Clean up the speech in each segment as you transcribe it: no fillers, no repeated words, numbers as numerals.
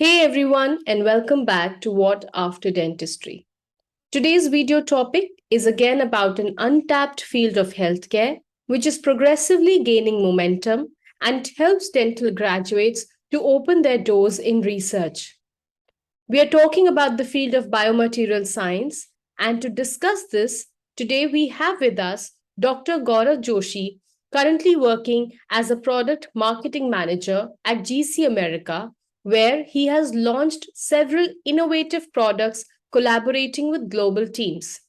Hey everyone, and welcome back to What After Dentistry. Today's video topic is again about an untapped field of healthcare, which is progressively gaining momentum and helps dental graduates to open their doors in research. We are talking about the field of biomaterial science, and to discuss this, today we have with us Dr. Gaurav Joshi, currently working as a product marketing manager at GC America, where he has launched several innovative products collaborating with global teams.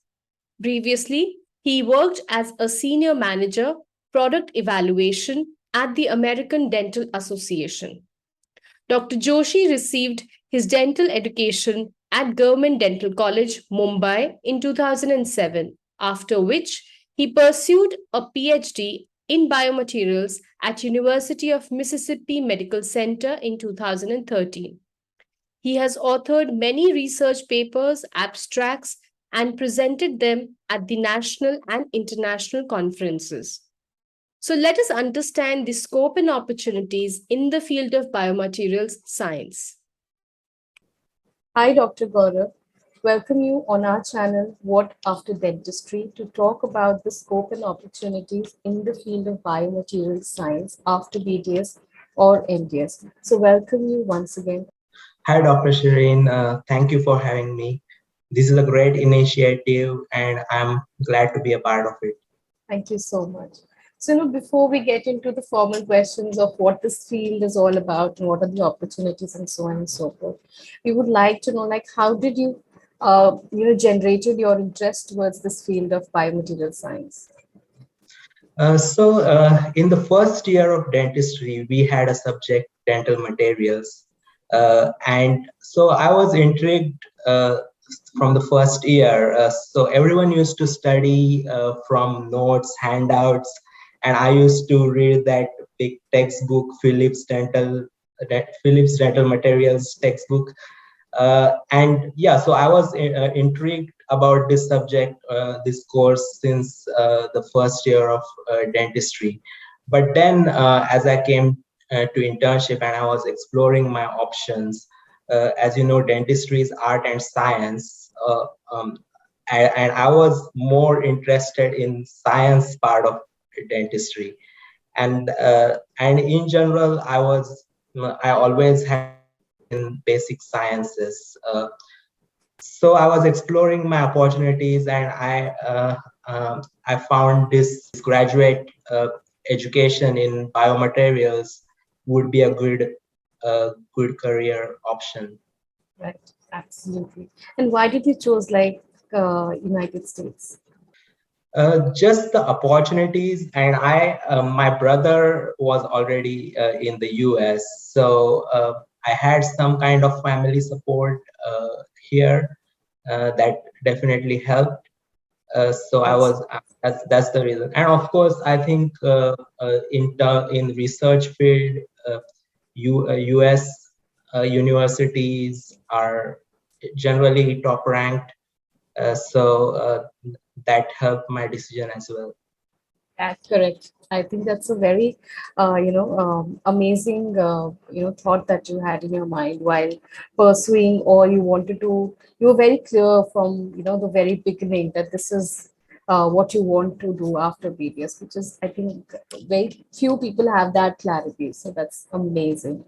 Previously, he worked as a senior manager, product evaluation at the American Dental Association. Dr. Joshi received his dental education at Government Dental College, Mumbai in 2007, after which he pursued a PhD in biomaterials at University of Mississippi Medical Center in 2013. He has authored many research papers, abstracts, and presented them at the national and international conferences. So let us understand the scope and opportunities in the field of biomaterials science. Hi, Dr. Gaurav. Welcome you on our channel, What After Dentistry, to talk about the scope and opportunities in the field of biomaterials science after BDS or MDS. So, welcome you once again. Hi, Dr. Shireen. Thank you for having me. This is a great initiative, and I'm glad to be a part of it. Thank you so much. So, before we get into the formal questions of what this field is all about and what are the opportunities and so on and so forth, we would like to know, like, how did you, generated your interest towards this field of biomaterial science? In the first year of dentistry, we had a subject, dental materials. And so I was intrigued from the first year. So everyone used to study from notes, handouts, and I used to read that big textbook, Phillips Dental Materials textbook. And yeah, so I was intrigued about this subject, this course since the first year of dentistry. But then as I came to internship and I was exploring my options, as you know, dentistry is art and science. And I was more interested in science part of dentistry. And in general, I always had in basic sciences. So I was exploring my opportunities, and I found this graduate education in biomaterials would be a good career option. Right, absolutely. And why did you choose like United States? Just the opportunities, and my brother was already in the US, so I had some kind of family support here that definitely helped. So I Yes. was that's the reason, and of course I think in research field, US universities are generally top ranked, so that helped my decision as well. That's correct. I think that's a very, amazing, thought that you had in your mind while pursuing, or you wanted to. You were very clear from, the very beginning that this is what you want to do after BBS, which is, I think, very few people have that clarity. So that's amazing.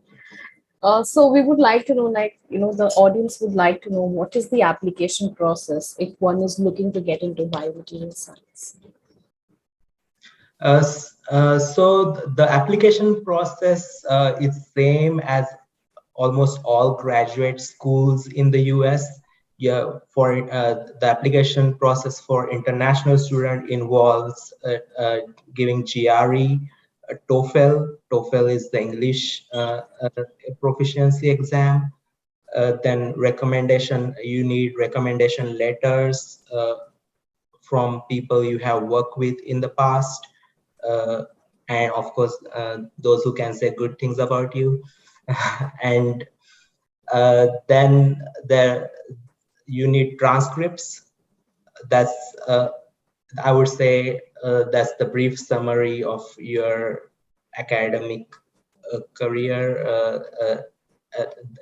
So we would like to know, like, the audience would like to know what is the application process if one is looking to get into biomaterial science. The application process is same as almost all graduate schools in the US. Yeah, for the application process for international student involves giving GRE, TOEFL. TOEFL is the English proficiency exam. Then you need recommendation letters from people you have worked with in the past, uh, and of course those who can say good things about you. And then there you need transcripts. That's I would say that's the brief summary of your academic career.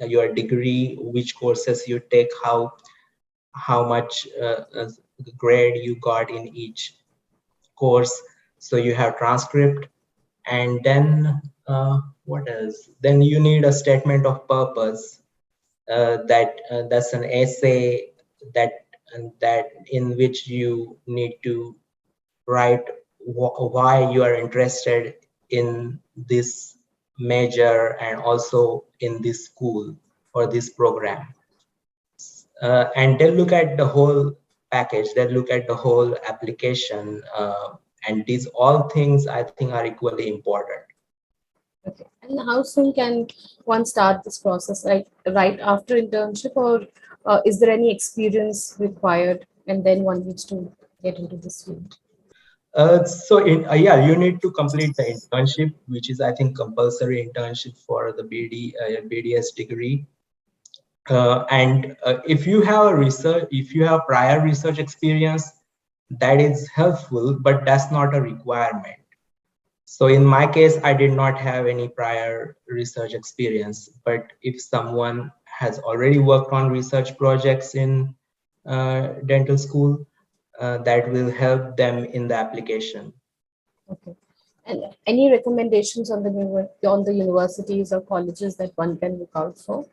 your degree, which courses you take, how much grade you got in each course. So you have transcript, and then what else? Then you need a statement of purpose. That's an essay that that in which you need to write why you are interested in this major and also in this school or this program. And they'll look at the whole package, they'll look at the whole application, and these all things I think are equally important. Okay. And how soon can one start this process? Like right after internship, or is there any experience required, and then one needs to get into this field? Yeah, you need to complete the internship, which is I think compulsory internship for the BDS degree. And if you have if you have prior research experience, that is helpful, but that's not a requirement. So in my case, I did not have any prior research experience, but if someone has already worked on research projects in dental school, that will help them in the application. Okay. And any recommendations on on the universities or colleges that one can look out for?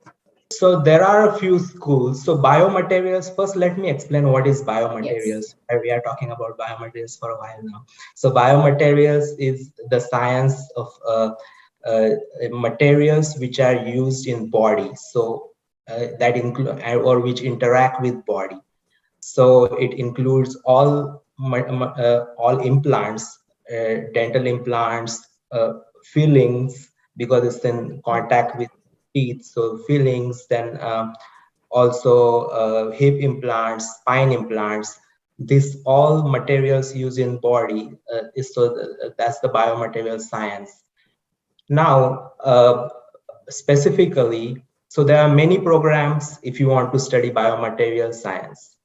So there are a few schools. So biomaterials, first let me explain what is Yes. biomaterials. We are talking about biomaterials for a while now. So biomaterials is the science of uh, materials which are used in body. So that include or which interact with body. So it includes all implants, dental implants, fillings, because it's in contact with teeth. So fillings, then also hip implants, spine implants. This all materials used in body that's the biomaterial science. Now, specifically, so there are many programs if you want to study biomaterial science,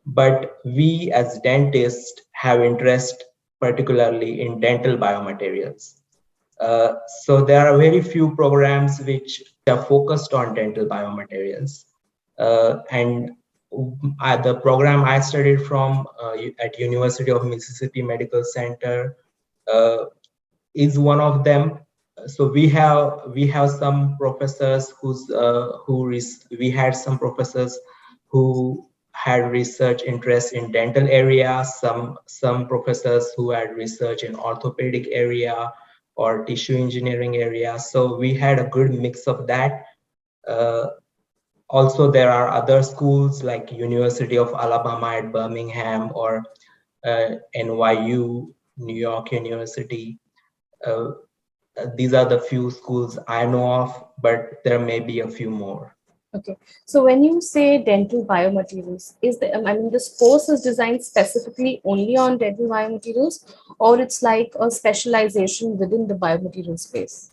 but we as dentists have interest particularly in dental biomaterials. So there are very few programs which are focused on dental biomaterials. And the program I studied from at University of Mississippi Medical Center uh, is one of them. So we have some professors we had some professors who had research interest in dental area, some professors who had research in orthopedic area or tissue engineering area. So we had a good mix of that. Uh, Also, there are other schools like University of Alabama at Birmingham or NYU, New York University. Uh, these are the few schools I know of, but there may be a few more. Okay. So when you say dental biomaterials, I mean, this course is designed specifically only on dental biomaterials, or it's like a specialization within the biomaterial space?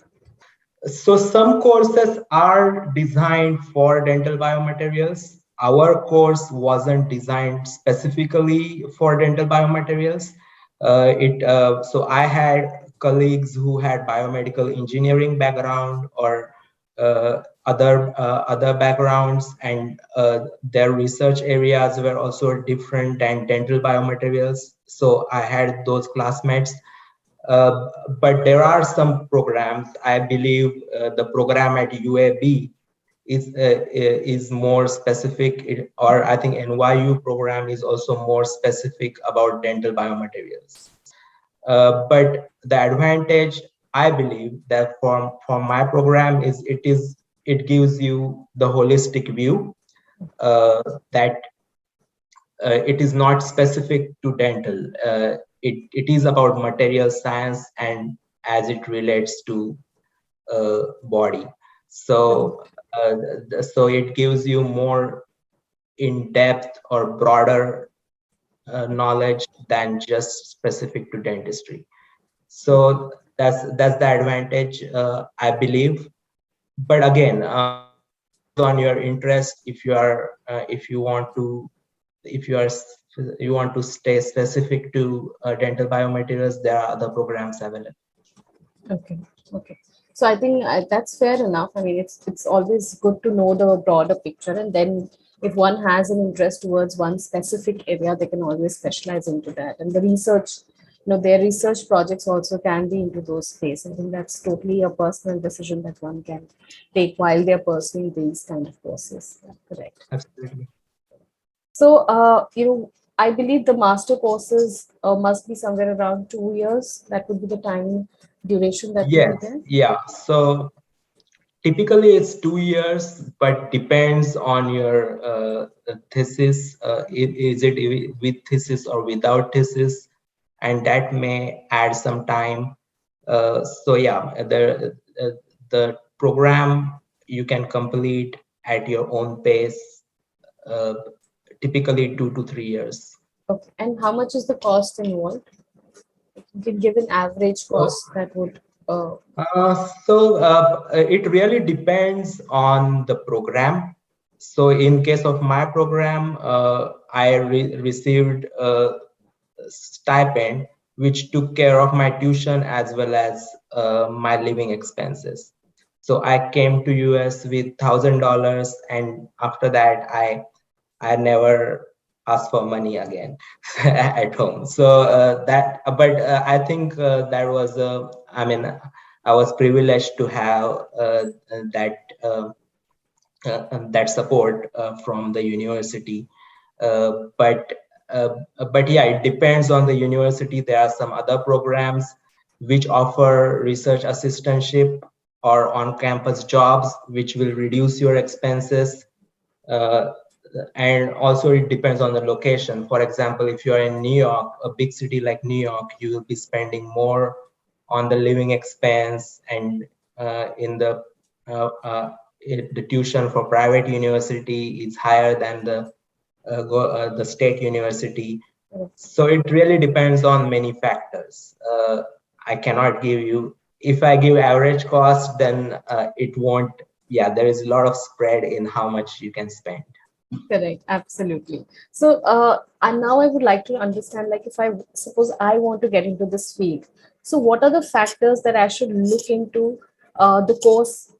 So some courses are designed for dental biomaterials. Our course wasn't designed specifically for dental biomaterials. So I had colleagues who had biomedical engineering background or other backgrounds, and their research areas were also different than dental biomaterials. So I had those classmates. But there are some programs. I believe the program at UAB is more specific, or I think NYU program is also more specific about dental biomaterials. But the advantage, I believe, that from my program it gives you the holistic view, that it is not specific to dental. It is about material science and as it relates to body. So so it gives you more in-depth or broader knowledge than just specific to dentistry. So that's the advantage, I believe. But again, depends on your interest. If you want to if you are you want to stay specific to dental biomaterials, there are other programs available. Okay. Okay. So I think that's fair enough. I mean, it's always good to know the broader picture, and then if one has an interest towards one specific area, they can always specialize into that. And the research, their research projects also can be into those space. I think that's totally a personal decision that one can take while they're pursuing these kind of courses. Yeah, correct. Absolutely. So, I believe the master courses must be somewhere around 2 years. That would be the time duration that would be Yes, there. yeah. So typically it's 2 years, but depends on your thesis. Is it with thesis or without thesis? And that may add some time. So yeah, the program you can complete at your own pace, uh, typically 2 to 3 years. Okay. And how much is the cost involved? You can give an average So, cost that would. Uh, it really depends on the program. So in case of my program, I received a stipend, which took care of my tuition as well as my living expenses. So I came to US with $1,000, and after that, I never asked for money again at home. So but I think that was I mean, I was privileged to have that that support from the university. But yeah, it depends on the university. There are some other programs which offer research assistantship or on-campus jobs, which will reduce your expenses. Uh, and also it depends on the location. For example, if you are in New York, a big city like New York, you will be spending more on the living expense, and in the tuition for private university is higher than the state university. So it really depends on many factors. I cannot give you, if I give average cost, then it won't, yeah, there is a lot of spread in how much you can spend. Correct, absolutely. So, and now I would like to understand, like, if I suppose I want to get into this field, so what are the factors that I should look into the course,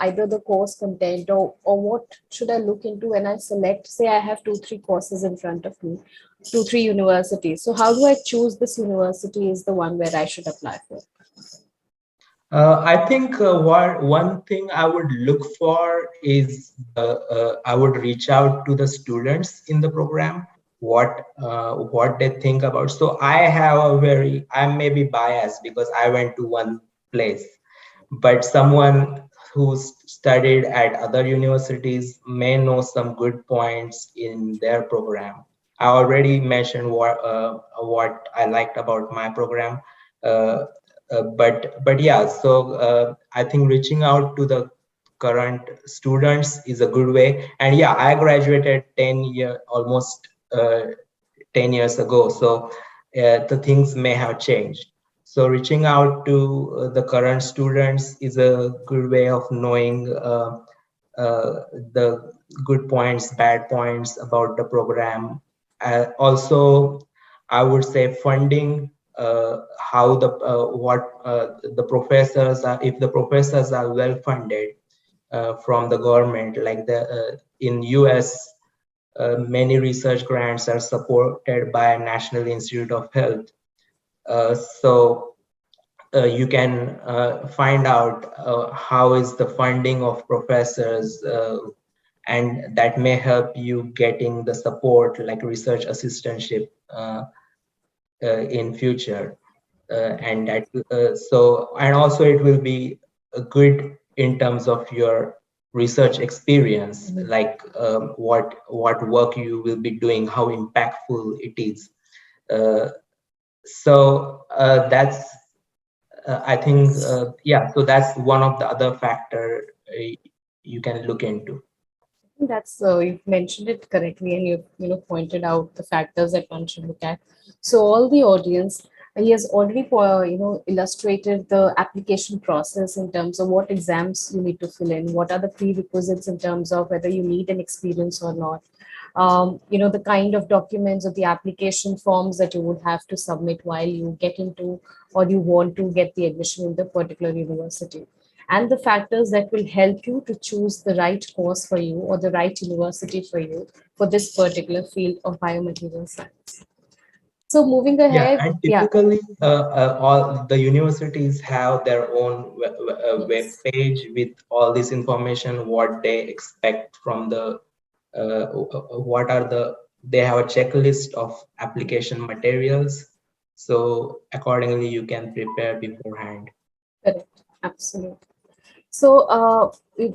either the course content or what should I look into when I select, say, I have two, three courses in front of me, two, three universities. So, how do I choose this university is the one where I should apply for? I think one thing I would look for is I would reach out to the students in the program, what they think about. So I may be biased because I went to one place, but someone who's studied at other universities may know some good points in their program. I already mentioned what I liked about my program. Uh, but yeah, so I think reaching out to the current students is a good way. And yeah, I graduated almost 10 years ago, so the things may have changed. So reaching out to the current students is a good way of knowing the good points, bad points about the program. Also, I would say funding, how the professors are, if the professors are well funded from the government, like in US, many research grants are supported by National Institute of Health. So you can find out how is the funding of professors, and that may help you getting the support like research assistantship in future. And also it will be good in terms of your research experience, like what work you will be doing, how impactful it is. Uh, that's I think yeah, so that's one of the other factor you can look into. That's you've mentioned it correctly, and you've pointed out the factors that one should look at. So all the audience, he has already illustrated the application process in terms of what exams you need to fill in, what are the prerequisites in terms of whether you need an experience or not. The kind of documents or the application forms that you would have to submit while you get into or you want to get the admission in the particular university. and the factors that will help you to choose the right course for you or the right university for you for this particular field of biomaterial science. So moving Yeah, ahead, and yeah, typically, all the universities have their own web yes, page with all this information, what they expect from the, what are the, they have a checklist of application materials. So accordingly, you can prepare beforehand. correct, absolutely. So,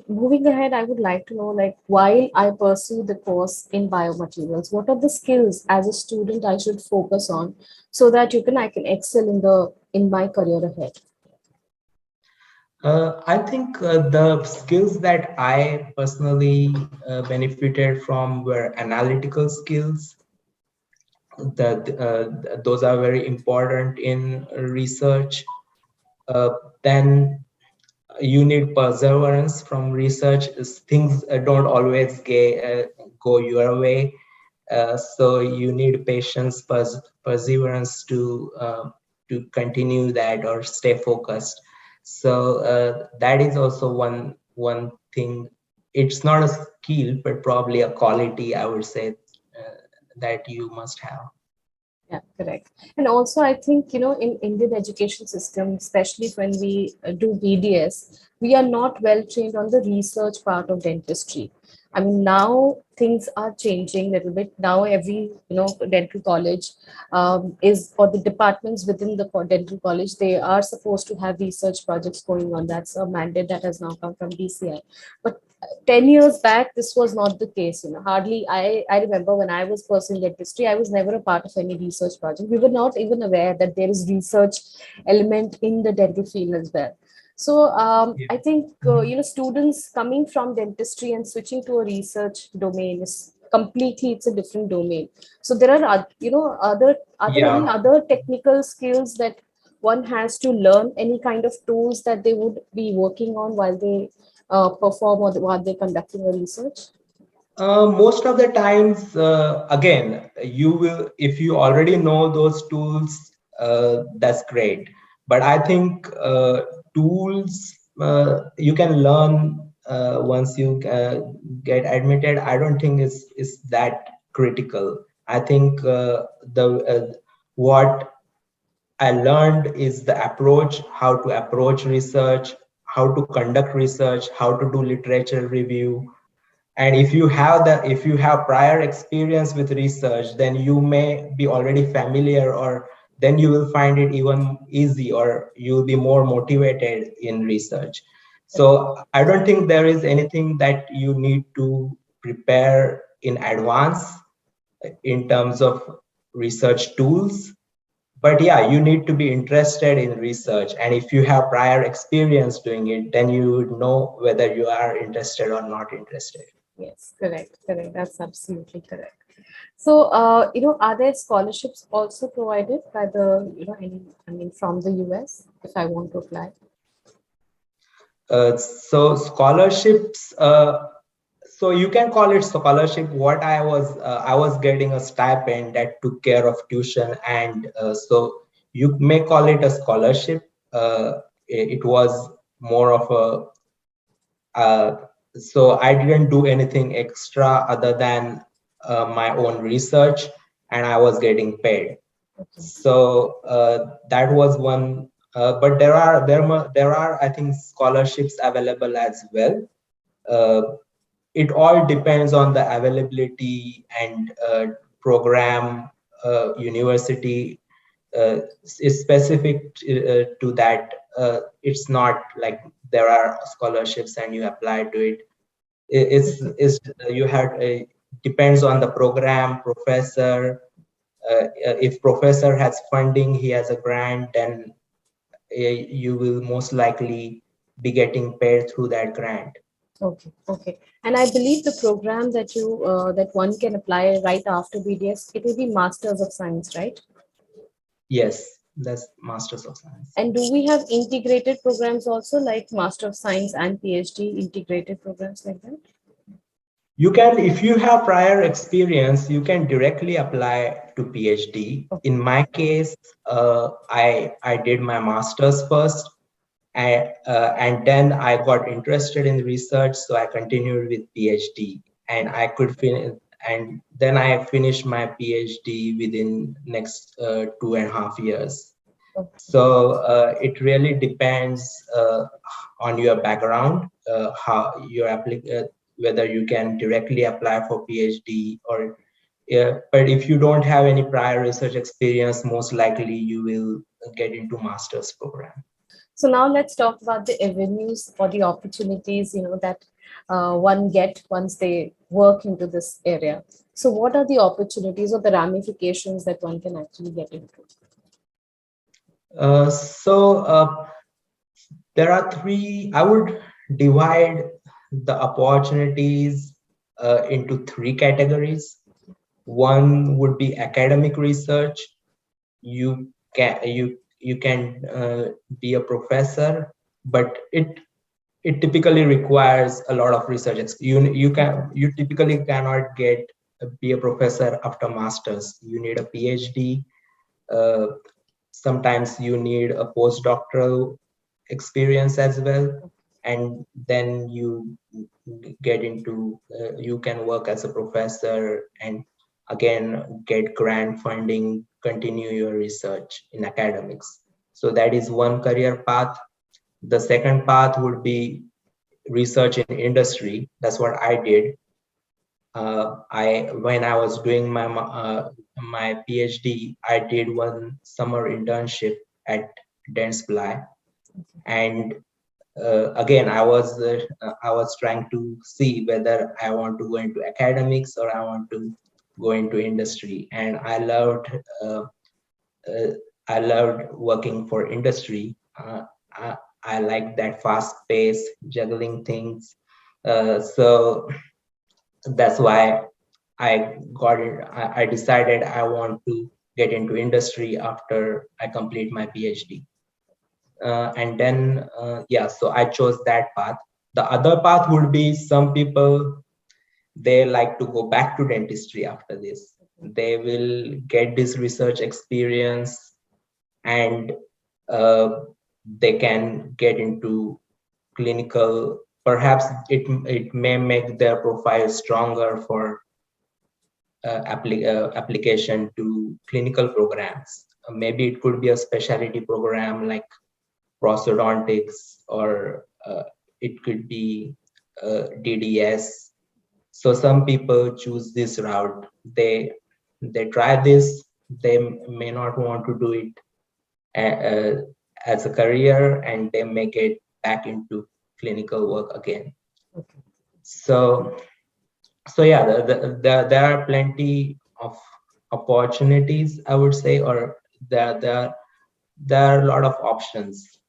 moving ahead, I would like to know, like, while I pursue the course in biomaterials, what are the skills as a student I should focus on so that I can excel in my career ahead? I think the skills that I personally benefited from were analytical skills. That those are very important in research. Uh, then you need perseverance from research. Things don't always go your way, so you need patience, perseverance to continue that or stay focused. So that is also one thing. It's not a skill, but probably a quality, I would say, that you must have. Yeah, correct. And also, I think, in Indian education system, especially when we do BDS, we are not well trained on the research part of dentistry. I mean, now things are changing a little bit. Now every, dental college is, or the departments within the dental college, they are supposed to have research projects going on. That's a mandate that has now come from DCI. But 10 years back, this was not the case. Hardly, I remember when I was pursuing dentistry, I was never a part of any research project. We were not even aware that there is research element in the dental field as well. So Yeah. I think, students coming from dentistry and switching to a research domain is completely, it's a different domain. So there are, are there any Yeah. other technical skills that one has to learn, any kind of tools that they would be working on while they perform or while they're conducting a research? Most of the times, again, you will, if you already know those tools, that's great. But I think tools you can learn once you get admitted. I don't think is that critical. I think the what I learned is the approach, how to approach research, how to conduct research, how to do literature review. And if you have prior experience with research, then you may be already familiar, or then you will find it even easy, or you'll be more motivated in research. So I don't think there is anything that you need to prepare in advance in terms of research tools. But yeah, you need to be interested in research, and if you have prior experience doing it, then you would know whether you are interested or not interested. Yes, correct, correct. That's absolutely correct. So, are there scholarships also provided by the, I mean, from the US if I want to apply? So scholarships, so you can call it scholarship. What I was getting a stipend that took care of tuition, and so you may call it a scholarship. It was more of a, so I didn't do anything extra other than my own research, and I was getting paid. Okay, So that was one. But there are, I think, scholarships available as well. Uh, it all depends on the availability and program, university is specific to that. It's not like there are scholarships and you apply to it. okay, It's you have depends on the program, professor. If professor has funding, he has a grant, then you will most likely be getting paid through that grant. okay, okay. And I believe the program that one can apply right after BDS, it will be Masters of Science, right? Yes, that's Masters of Science. And do we have integrated programs also, like Master of Science and PhD integrated programs like that? You can, if you have prior experience, you can directly apply to PhD. Okay, In my case, I did my master's first, and then I got interested in research, so I continued with PhD, and I could finish. And then I finished my PhD within next 2.5 years. So it really depends on your background, how your whether you can directly apply for PhD or. Yeah, but if you don't have any prior research experience, most likely you will get into master's program. So now let's talk about the avenues or the opportunities, that one get once they work into this area. So what are the opportunities or the ramifications that one can actually get into? So there are three. I would divide the opportunities into three categories. One would be academic research. You can be a professor, but it typically requires a lot of research. You typically cannot be a professor after masters. You need a PhD. Uh, Sometimes you need a postdoctoral experience as well, and then you can work as a professor and again get grant funding, continue your research in academics. So that is one career path. The second path would be research in industry. That's what I did. I When I was doing my PhD, I did one summer internship at Dentsply, and again I was trying to see whether I want to go into academics or I want to go into industry, and uh, I loved working for industry. I, I like that fast pace, juggling things. So that's why I decided I want to get into industry after I complete my PhD. And then, yeah, so I chose that path. The other path would be some people, they like to go back to dentistry after this. They will get this research experience and uh, they can get into clinical. Perhaps it may make their profile stronger for application to clinical programs. Maybe it could be a specialty program like prosthodontics, or it could be DDS. So some people choose this route. They try this. They may not want to do it as a career, and they may get back into clinical work again. Okay. So yeah, there are plenty of opportunities, I would say, or there are a lot of options.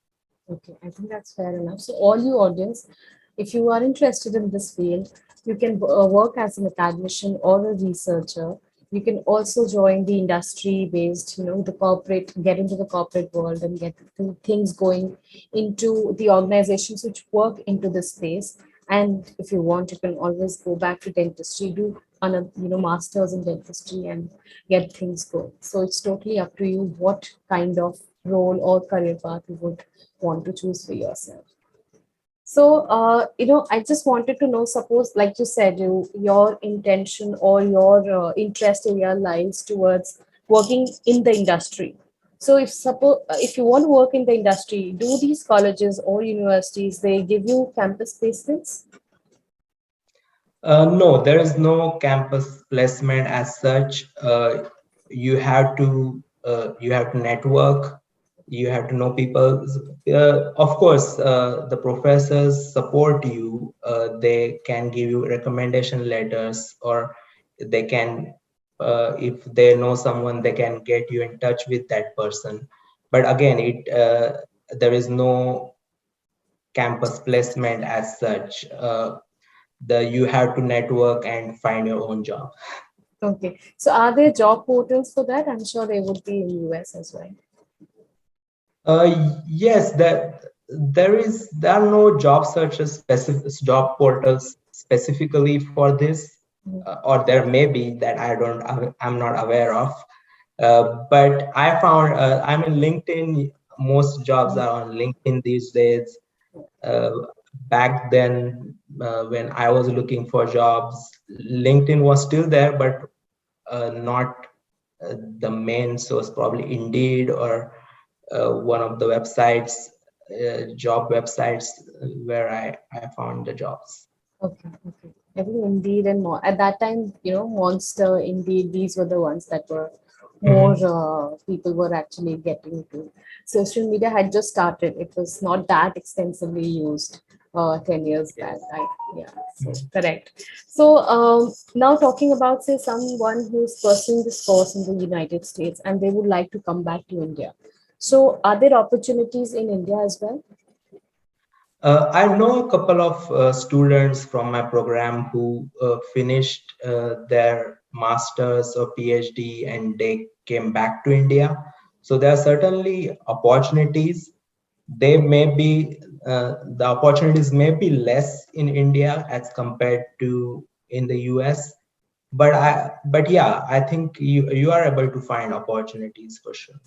Okay, I think that's fair enough. So, all you audience, if you are interested in this field, you can work as an academician or a researcher. You can also join the industry-based, the corporate, get into the corporate world and get things going into the organizations which work into this space. And if you want, you can always go back to dentistry, do masters in dentistry, and get things going. So it's totally up to you what kind of role or career path you would want to choose for yourself. So, I just wanted to know, suppose, like you said, your intention or your interest area lies towards working in the industry. So, if you want to work in the industry, do these colleges or universities, they give you campus placements? No, there is no campus placement as such. You have to network. You have to know people. Of course, the professors support you. They can give you recommendation letters, or they can, if they know someone, they can get you in touch with that person. But again, there is no campus placement as such. You have to network and find your own job. Okay. So, are there job portals for that? I'm sure they would be in US as well. Yes, there are no job searches job portals specifically for this, or there may be that I'm not aware of. But I found, I'm in LinkedIn. most jobs are on LinkedIn these days. Uh, Back then, when I was looking for jobs, LinkedIn was still there, but not the main source, probably Indeed or one of the websites, job websites where I found the jobs. Okay, okay. I think Indeed and more at that time, Monster, Indeed, these were the ones that were more Mhm. people were actually getting to. Social media had just started. It was not that extensively used 10 years back. Yes. Yeah, so Mhm. correct. So now talking about, say, someone who's pursuing this course in the United States and they would like to come back to India. So are there opportunities in India as well? I know a couple of students from my program who finished their masters or PhD and they came back to India. So there are certainly opportunities. They may be The opportunities may be less in India as compared to in the US. But yeah, I think you are able to find opportunities for sure.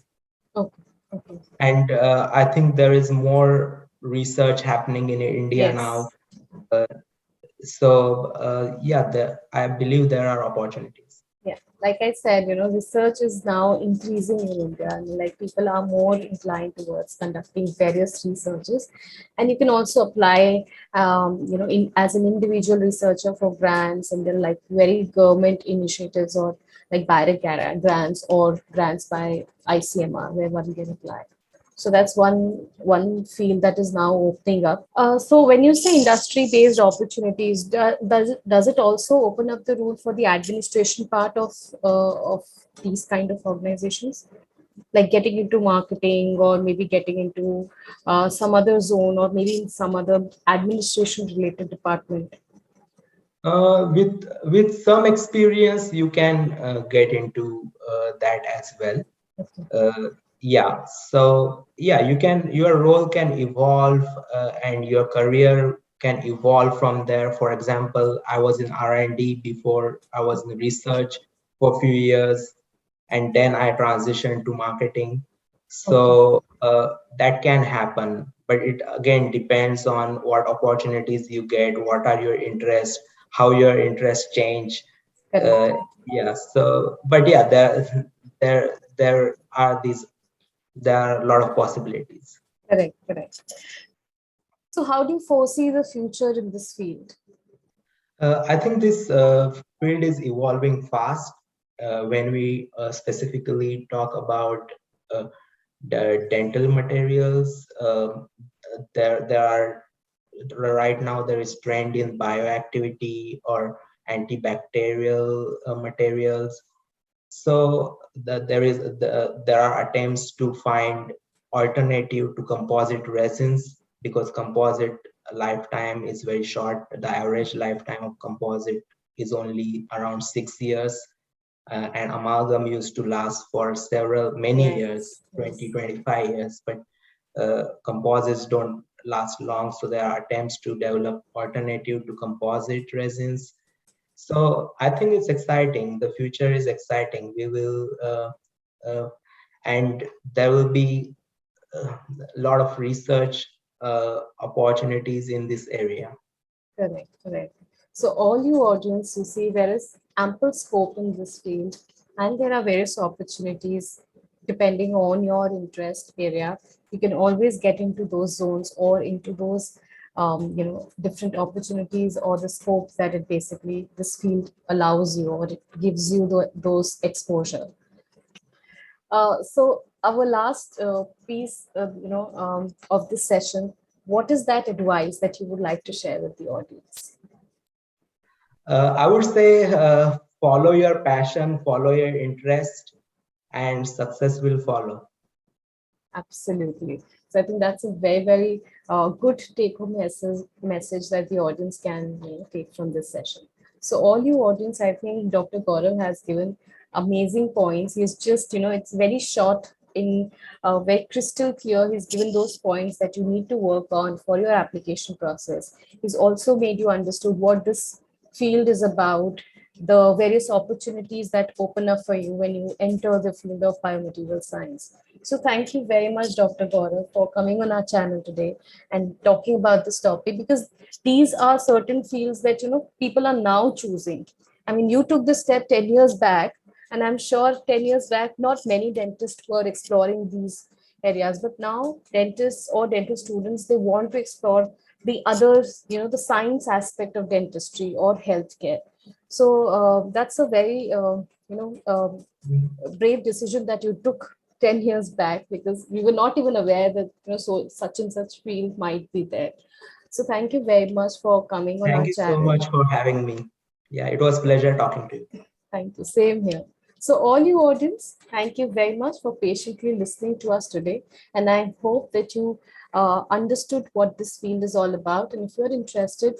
Okay, okay. And I think there is more research happening in India now. Yes. Uh, yeah, I believe there are opportunities. Yeah, like I said, research is now increasing in India, and like people are more inclined towards conducting various researches, and you can also apply, in as an individual researcher for grants, and then like very government initiatives or like direct grants or grants by ICMR where one can apply. So that's one field that is now opening up. So when you say industry-based opportunities, does it also open up the route for the administration part of these kind of organizations, like getting into marketing or maybe getting into some other zone or maybe in some other administration-related department? With some experience, you can get into that as well. Okay. Yeah, so yeah, your role can evolve, and your career can evolve from there. For example, I was in R&D before I was in research for a few years, and then I transitioned to marketing. Okay. So that can happen, but it again depends on what opportunities you get, what are your interests, how your interests change. Correct. uh, yeah, so but yeah, there are a lot of possibilities. Correct. Correct. So how do you foresee the future in this field? I think this field is evolving fast. When we specifically talk about uh, the dental materials, there are right now there is trend in bioactivity or antibacterial materials. So there are attempts to find alternative to composite resins because composite lifetime is very short. The average lifetime of composite is only around 6 years, and amalgam used to last for many years, Yes. 20, Yes. 25 years, but composites don't last long. So there are attempts to develop alternative to composite resins. So I think it's exciting. The future is exciting. Uh, and there will be a lot of research opportunities in this area. Correct, correct. So all you audience, you see there is ample scope in this field, and there are various opportunities depending on your interest area. You can always get into those zones or into those different opportunities or the scope that it basically this field allows you or it gives you those exposure. So our last piece, of this session, what is that advice that you would like to share with the audience? I would say follow your passion, follow your interest, and success will follow. Absolutely. So I think that's a very, very good take-home message that the audience can take from this session. So all you audience, I think Dr. Gaurav has given amazing points. He's just, it's very short in very crystal clear. He's given those points that you need to work on for your application process. He's also made you understood what this field is about, the various opportunities that open up for you when you enter the field of biomaterial science. So thank you very much, Dr. Gaurav, for coming on our channel today and talking about this topic, because these are certain fields that people are now choosing. I mean, you took this step 10 years back, and I'm sure 10 years back, not many dentists were exploring these areas, but now dentists or dental students, they want to explore the others, the science aspect of dentistry or healthcare. So that's a very brave decision that you took 10 years back, because we were not even aware that so such and such field might be there. So thank you very much for coming on Thank our you so channel. much for having me. Yeah, it was pleasure talking to you. Thank you. Same here. So all you audience, thank you very much for patiently listening to us today. And I hope that you understood what this field is all about. And if you're interested,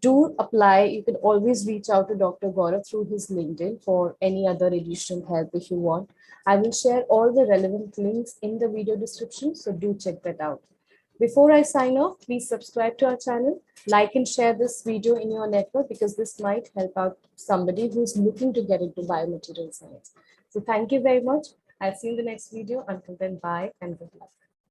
do apply. You can always reach out to Dr. Gaurav through his LinkedIn for any other additional help if you want. I will share all the relevant links in the video description, so do check that out. Before I sign off, please subscribe to our channel, like and share this video in your network, because this might help out somebody who's looking to get into biomaterial science. So thank you very much. I'll see you in the next video. Until then, bye and good luck.